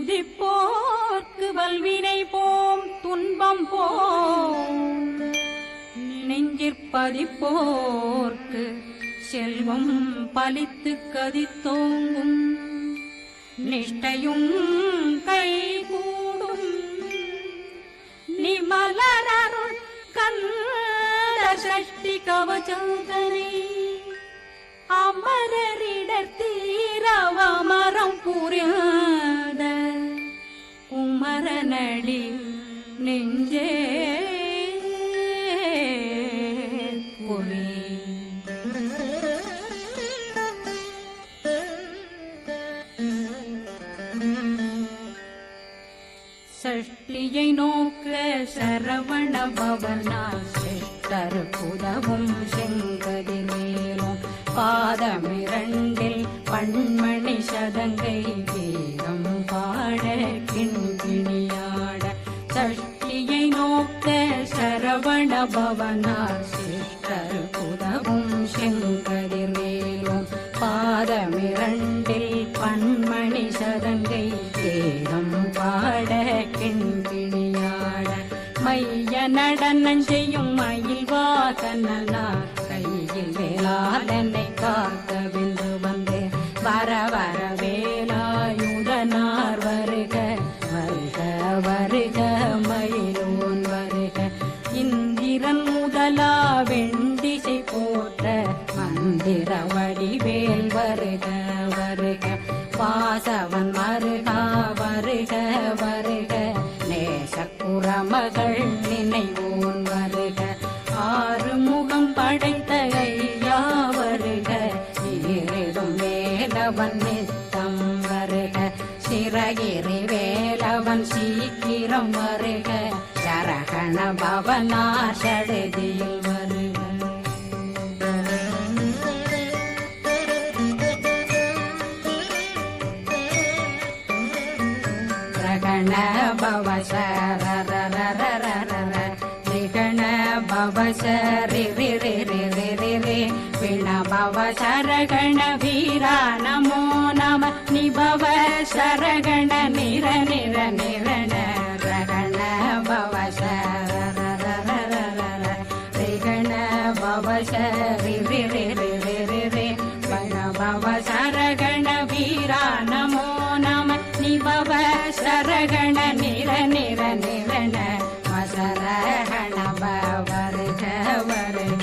துதிப்போர்க்கு வல்வினை போம் துன்பம் போம் நெஞ்சிற்பதிப்போர்க்கு செல்வம் பலித்து கதித்தோங்கும் நிஷ்டையும் கைகூடும் நிமலனருள் கந்த சஷ்டி கவசந்தனை அமரரிடத்தீரவமரம் புரியாத குமரனடி நெஞ்சே கொலே. சஷ்டியை நோக்க சரவண பவனால் சிஷ்டர் புதவும் செங்கதி மேலும் பாதமிரண்டில் பண்மணி சதங்கை வேகம் பாட கிண்கிணியாட. சஷ்டியை நோக்க சரவண பவனால் சிஷ்டர் புதவும் செங்கதி மேலும் பாதமிரண்டில் பண்மணி சதங்கை வேகம் பாட கிண்கிணியாட. மைய நடனம் செய்யும் மயில் வாசனார் கையில் வேளாளனை காக்க வென்று வந்து வர வர வேலாயுதனார் வருக வருக வருக மயிலோன் வருக. இந்திரன் முதலா வெண்டிசை போற்ற மந்திர வடிவேல் வருக வருக. வாசவன் மருகா வருக வருக நேசக்குறமகள் நினைவோன் வருக. ஆறுமுகம் படைத்த ஐயா வருக ஈரிடும் வேலவன் நித்தம் வருக. சிறகிரி வேலவன் சீக்கிரம் வருக சரகண பவனா சடுதியில் வருக. ரகண பவ சரரரரரரர ரிகண பவ சரி ரி ரி ரி ரி ரி ரி விண பவ சரகண வீரா நமோ நம நிபவ சரகண நிர நிர நிரண ரகண பவ சரரரரரர ரிகண பவ சரி ரி ரி ரி ரி ரி ரி விண பவ சரகண வீரா நமோ நம நிபவ சரகண நிர நிர நிரண மசரகண வருக வருக.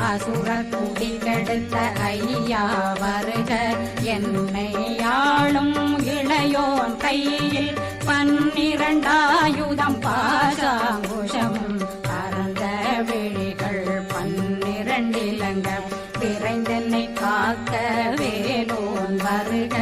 அசுர குடிகெடுத்த ஐயா வருக என்னை ஆளும் இளையோன் கையில் 12 பாசாங்குஷமும் பரந்த விழிகள் 12 இலங்கம் விரைந்தென்னை காக்க வேலோன் வருக.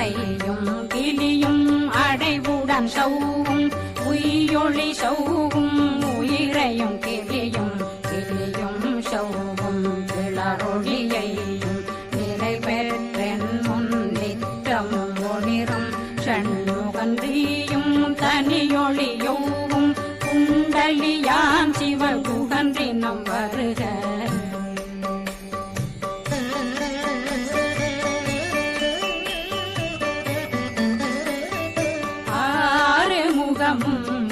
ஐயும் கிளியும் அடைவுடன் சௌவும் உயிரொளி சௌவும் உயிரையும் கிளியும் கிளியும் சௌவும் கிளரொளியையும் நிலை பெற்றென் முன் நிற்றமும் ஒளிரும் ஷண்முகன்றியும் தனியொளியோவும் குண்டலியான் சிவகுகன்றினம் வருக.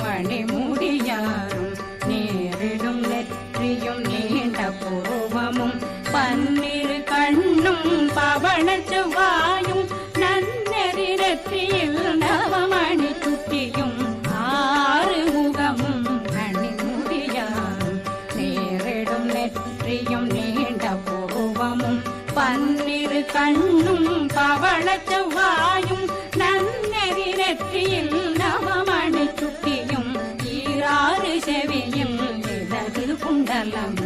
மணிமுடியாரும் நேரிடும் நெற்றியும் நீண்ட பூர்வமும் 12 கண்ணும் பவன செவ்வாயும் நன்னெறி நெற்றியில் நவமணி சுட்டியும் 6 முகமும் மணிமுடியாரும் நேரிடும் நெற்றியும் நீண்ட பூர்வமும் 12 கண்ணும் பவன செவ்வாயும் நன்னெறி நெற்றியில் நவமணி சுட்டியும் 6 செவியும் இடது குண்டலம்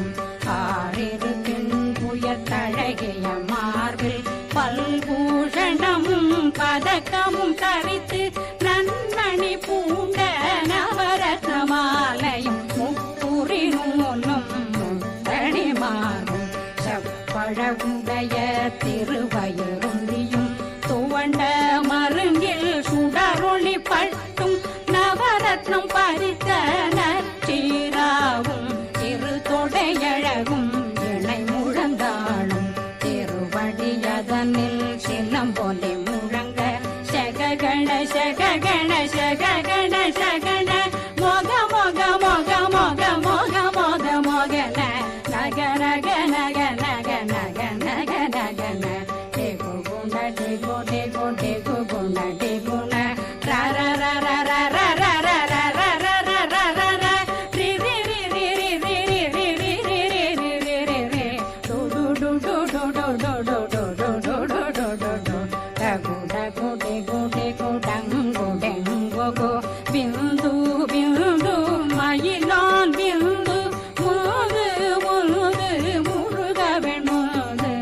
6 பெண்புயத்தழகிய மார்பில் பல்பூஷணமும் பதக்கமும் தரித்து நன்மணி பூண்ட நவரத்ன மாலையும் முப்புரி நூலும் முத்தணிமாரும் செப்பழகுடைய திருவயருந்தியும் துவண்ட மருங்கில் சுடரொளி பட்டும் நவரத்னம் பறித்த நச்சீராவும் இரு தொடையழகும் இணை முழந்தாளும் திருவடியதனில் சிலம் போலே முழங்க சககண சககண பிந்து பிந்து மயிலான் பிந்து முது முது முருக வெண்முது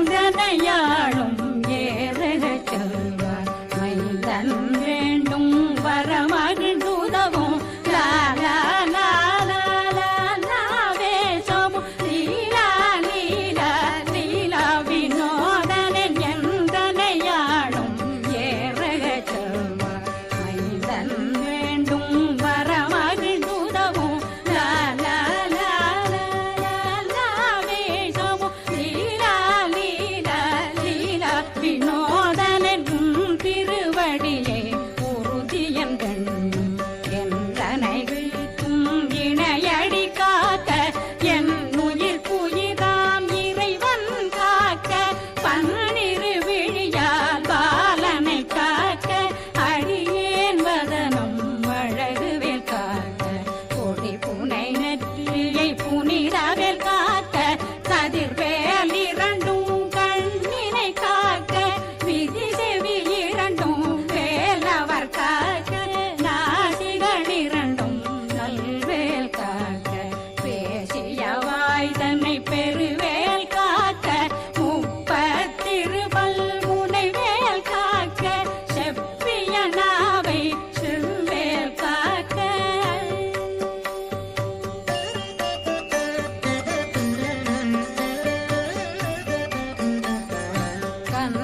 எந்தனையாளும் ஏறக செல்வார் மைந்தன் வேண்டும் வரமகிழ்ந்துதவும் லாலா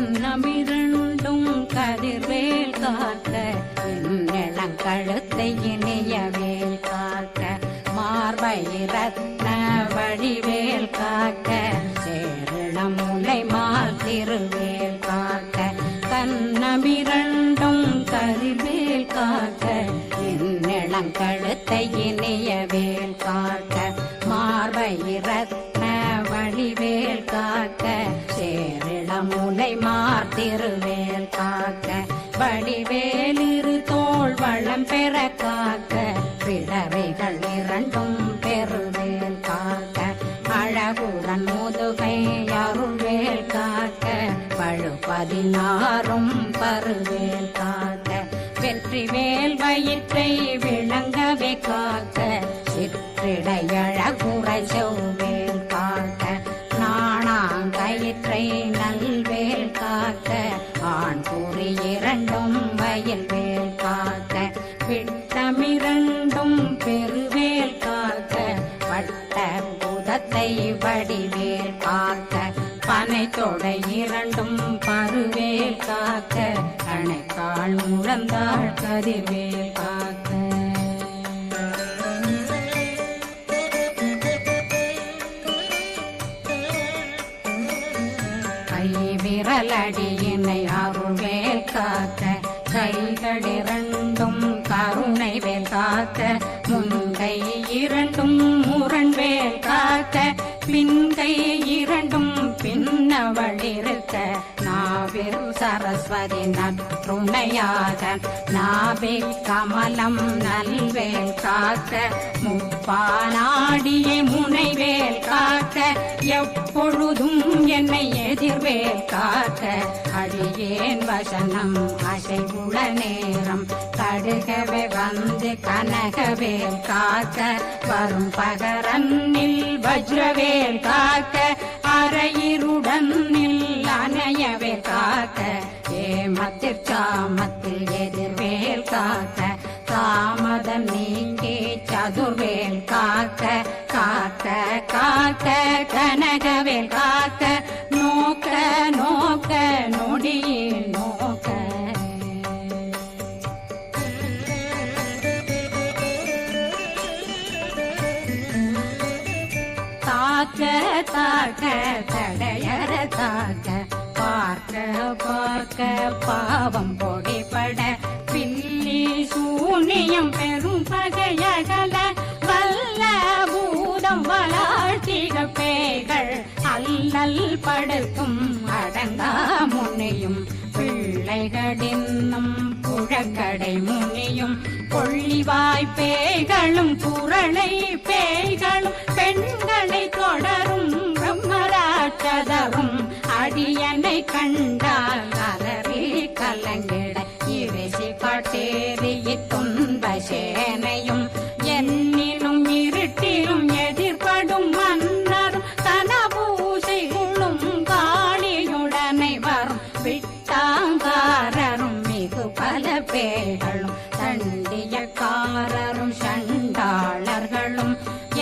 கண்ணமிரண்டும் கதிர்வேல் காக்க கழுத்தை இணையவேல் காக்க மார்பை ரத்ன வழிவேல் காக்க சேரணம் முலை மால் திருவேல் காக்க கண்ணமிரண்டும் கதிர்வேல் காக்க கழுத்தை இணையவேல் காக்க மார்பை ரத்ன வழிவேல் காக்க சேரிளம் முலை மார் திருவேல் காக்க வடிவேலிரு தோள் வளம் பெற காக்க பிடவைகள் இரண்டும் பெருவேல் காக்க அழகுடன் முதுகை அருள்வேல் காக்க பழு 16 பருவேல் காக்க வெற்றிவேல் வயிற்றை விளங்கவே காக்க சிற்றிடையழகுறை செவ்வேல் காக்க நாணாங்கயிற்றை நல்வேல் காக்க ஆண் குறி இரண்டும் வயல்வேல் காக்க விட்டமிரண்டும் பெருவேல் காக்க வட்ட புதத்தை வடிவேல் காக்க பனை தொடை இரண்டும் பருவேல் காக்க அணைக்கால் முழந்தாள் கதிர்வேல் காக்க கை விரலடியினை அருள்வேல் காக்க கைகள் இரண்டும் கருணை வேல் காக்க முன்கை இரண்டும் முரண்வேல் காக்க பின்கை இரண்டும் பின்னவளிருக்க நாவில் சரஸ்வதி நற்றுணையாக நாவே கமலம் நல்வேல் காக்க முப்பானாடியே முனைவேல் காக்க எப்பொழுதும் என்னை எதிர்வேல் காக்க அடியேன் வசனம் அசைவுள நேரம் கடுகவே வந்து கனகவேல் காக்க வரும் பகரன்னில் வஜ்ரவேல் காக்க அரையிருடன் அணையவே காக்க ஏமத்தில் சாமத்தில் எதிர்வேல் காக்க தாமதம் நீங்கி சதுர்வேல் காக்க காக்க காக்க கனகவேல் காக்க நோக்க நோக்க நொடியில் நோக்க தாக்க தாக்க தடையற தாக்க பார்க்க பார்க்க பாவம் பொடிபட பில்லி சூனியம் பெரும் பகையகல வல்ல பூதம் வளாழ்த்திக பேய்கள் அல்லல் படுக்கும் அடங்கா முனையும் பிள்ளைகளின்னும் புழ பழக்கடை முனியும் கொள்ளிவாய் பேய்களும் குரளை பேய்களும் பெண்களை தொடரும் பிரம்மராட்சதரும் அடியனை கண்டால் அலறி கலங்கிட இரிசி காட்டேறிய துன்ப சேனையும் என்னிலும் இருட்டிலும் எதிர்படும் மன்னரும் தனபூசைகளும் காளியுடனை வரும் விட்டாங்காரரும் மிகு பல பேர்களும் தண்டியக்காரரும் சண்டாளர்களும்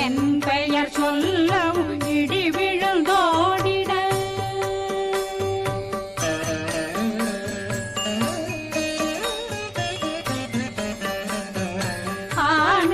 என் பெயர் சொல்லவும் இடி விழுந்தோடிட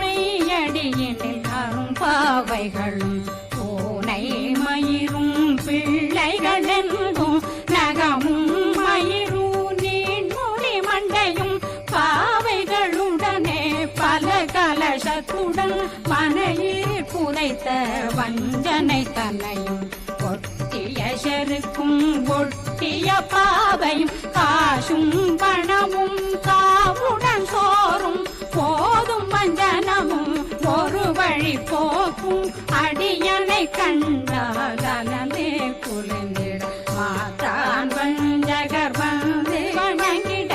ஆணையடியினில் அரும்பாவைகளும் பூனை மயிரும் பிள்ளைகளெங்கும் நகமும் மயிரும் நீண்முடி மண்டையும் பாவைகளுடனே பல கலசத்துடன் மனையில் புதைத்த வஞ்சனை தன்னையும் ஒட்டிய செருக்கும் ஒட்டிய பாவையும் காசும் பணமும் காவுடன் சோறும் போதும் வஞ்சனமும் ஒரு வழி போக்கும் அடியனை கண்டால் அலந்தே குளிர்ந்திட மாத்தான் வஞ்சகர் வந்து வணங்கிட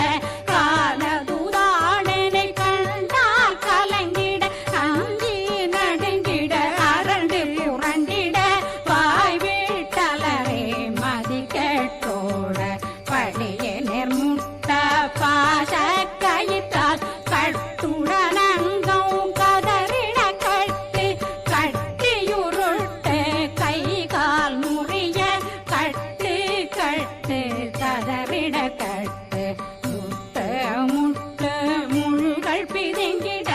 காலதுதாடனை கண்டால் கலங்கிட அஞ்சி நடுங்கிட அரண்டு புரண்டிட வாய் வீட்டலரே மதி கேட்டோட படிய நிர்முட்ட பாச கயிற்றால் கட்டுடனங்கும் கதறிட கட்டு கட்டியுருட்டு கை கால் முறிய கட்டு கட்டு கதறிட கட்டு முட்டு முட்டு முள்கள் பிதுங்கிட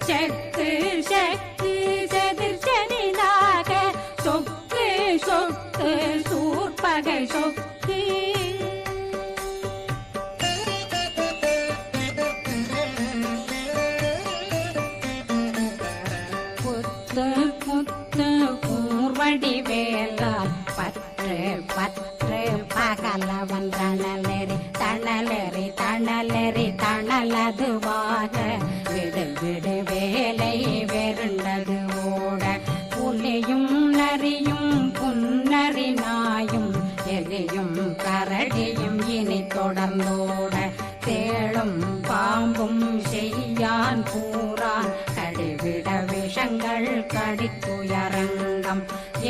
செக்கு செக்கு செதிர் செனிதாக சொக்கு சொக்கு சூர்பகை சொக்கு புத்து புத்து கூர்வடி வேலால் பற்று பற்று பகலவன் தணலெறி தணலெறி தணலெறி தணலதுவாக விடு விடு வேலை வெருண்டது ஓட புலியும் நரியும் புன்னரி நாயும் எலியும் கரடியும் இனி தொடர்ந்தோட தேளும் பாம்பும் செய்யான் கூறான் கடிவிட விஷங்கள் கடித்துயரங்கம்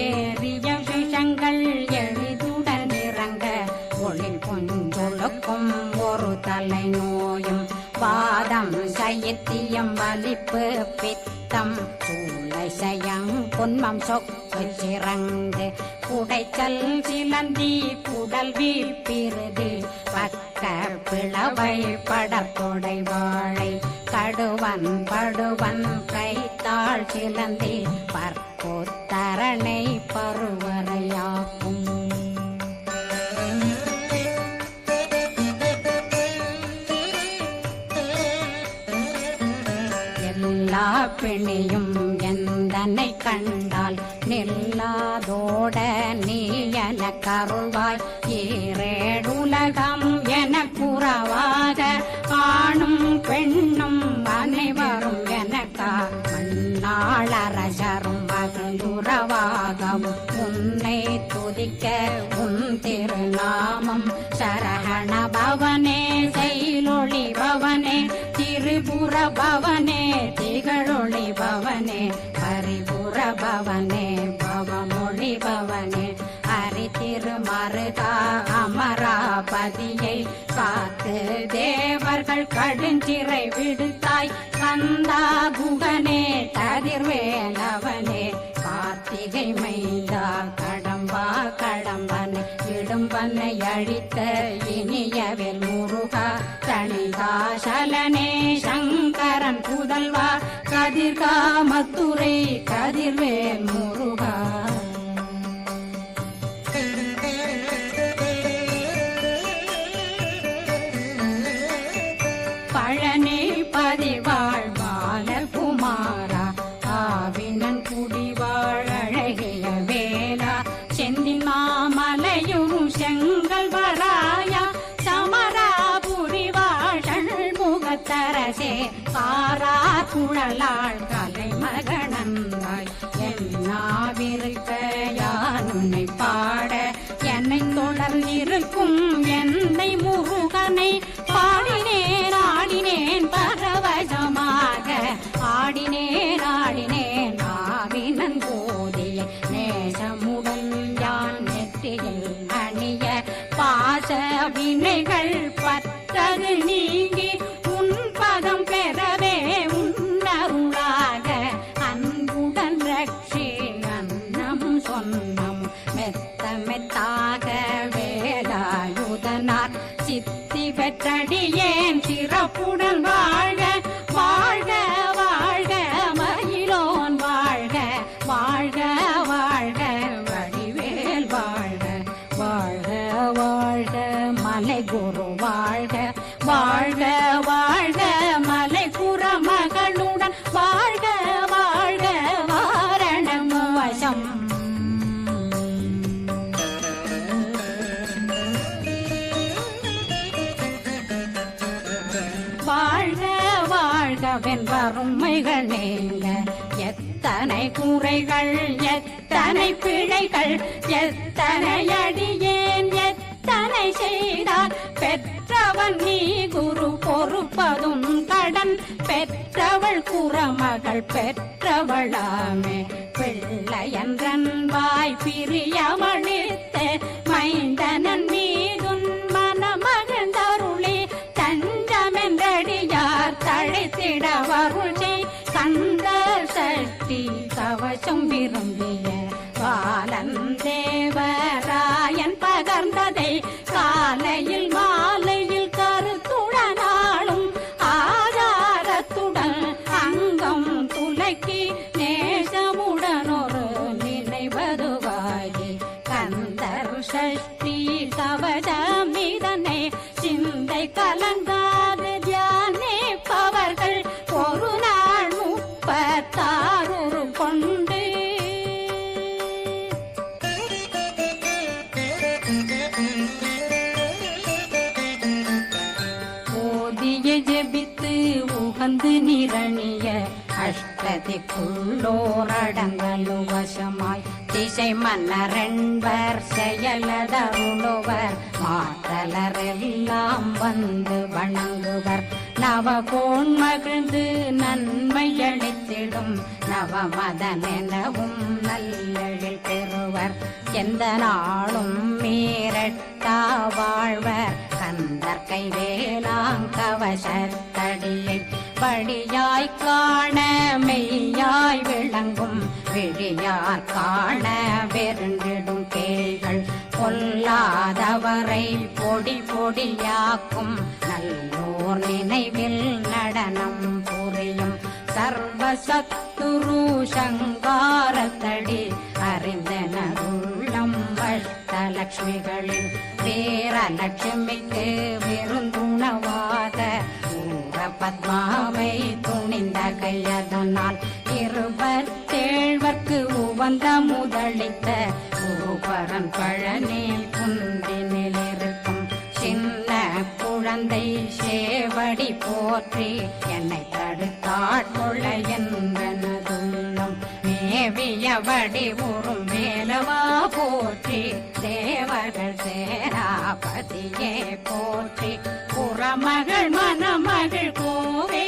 ஏறிய விஷங்கள் எளிதுடன் இறங்க ஒளில் கொஞ்சொழுக்கும் ஒரு தலை நோயும் வாதம் சைத்தியம் வலிப்பு பித்தம் சூளைசயம் புன்மம் சொக்கு சிறங்கு குடைச்சல் சிலந்தி குடல் வீப்பிருதி பக்க பிளவை படற்கொடை வாழை கடுவன் படுவன் கைத்தாள் சிலந்தி பற்போத்தரணை பருவரையாக்கும் எல்லா பிணியும் எந்தனை கண்டால் நில்லாதோட நீ என கருள்வாய் ஈரேடுலகம் என குறவாக ஆணும் பெண்ணும் அனைவரும் எனக்கா மண்ணாளரசரும் மகிழ்ந்துறவாகவும் உன்னை துதிக்க உன் திருநாமம் சரகண பவனே செயலொளி பவனே திரிபுர பவனே திகழொளி பவனே பரிபுர பவனே பவமொழி பவனே ஹரி திருமருகா அமராபதியை காத்து தேவர்கள் கடுஞ்சிறை விடுத்தாய் கந்தா குகனே கதிர்வேலவனே கார்த்திகை மைந்தா கடம்பா கடம்பனை இடும்பனை அழித்த இனியவேல் முருகா தணிகாசலனே சங்கரன் புதல்வா கதிர்காமத்துரை கதிர்வேல் முருகா பழனி பதிவாழ் பாலகுமாரா ஆவினன் குடிவாழ் அழகிய வேலா செந்தின் மாமலையும் செங்கல் வராயா சமராபுரி வாழல் முக காரா குழலாள் கலைமகனந்தாய் என்னாவிருக்க யான் உன்னை பாட என்னை தொடர்ந்திருக்கும் என்னை முருகனை பாடினேன் ஆடினேன் பரவசமாக ஆடினேன் ஆடினேன் ஆவினன் போதிய நேசமுடன் யான் நெற்றியில் அணிய பாச வினைகள் பத்தது நீங்கி உன் பதம் பெறவே உன்னருளாக அன்புடன் ரட்சி அன்னம் சொன்னம் மெத்த மெத்தாக வேலாயுதனார் சித்தி பெற்றடியேன் சிறப்புடன் வாழ்க வாழ்க வாழ்க மயிலோன் வாழ்க வாழ்க வாழ்க வடிவேல் வாழ்க வாழ்க வாழ்க மலை குரு வாழ்க வாழ்க வாழ்க மலை குறமகளுடன் வாழ்க வாழ்க வாரணம் வசம் வாழ்க வாழ்கவென் வறுமைகள் நீங்க எத்தனை குறைகள் எத்தனை பிழைகள் எத்தனை அடியேன் எத்தனை செய்தார் பெற்றவன் நீ குரு பொறுப்பதும் கடன் பெற்றவள் குறமகள் பெற்றவளாமே பிள்ளையன்றன் வாய் பிரியமளித்து மைந்தனன் மீதுன் மனமகந்தருளி தஞ்சமென்றடியார் தழைத்திட வருளை கந்த சக்தி கவசம் விரும்பிய பாலன் தேவராயன் பகர்ந்ததை காலையில் மாலையில் கருத்துடனாலும் ஆதாரத்துடன் அங்கம் துலக்கி நேசமுடன் ஒரு நினைவதுவாகி கந்தர் சஷ்டி கவசமிதனை சிந்தை கலங்காது தியானிப்பவர்கள் ஒரு நாள் 36 கொண்டு ஓதிய ஜெபித்து உகந்து நிரணிய அஷ்டதிக்குள்ளோரடங்கலு வசமாய் திசை மன்னரென்பர் செயலதருளுவர் மாற்றலரெல்லாம் வந்து வணங்குவர் நவகோன் மகிழ்ந்து நன்மையளித்திடும் நவமதனெனவும் நல்லெழில் பெறுவர் எந்த நாளும் மீறட்டா வாழ்வர் கந்தர் கைவேலாங்கவசத்தடியை படியாய் காண மெய்யாய் விளங்கும் விழியார் காண வெருண்டிடும் கேள்கள் பொல்லாதவரை பொடி பொடியாக்கும் நல்லோர் நினைவில் நடனம் புரியும் சர்வசத்துரு சங்காரத்தடி அறிந்தனருள்ளம் அஷ்டலட்சுமிகளில் வீரலட்சுமிக்கு விருந்துணவாத பத்மாவை துணிந்த கையதனால் 27 உவந்த முதலித்த பூபரன் பழனி குந்தினில் இருக்கும் சின்ன குழந்தை சேவடி போற்றி என்னை தடுத்தாட்கொள்ள என்பனதுள்ளம் மேவியபடி உறும் வேலவா போற்றி தேவர்கள் சேராபதியே போற்றி புறமகள் மணமகள் கோவே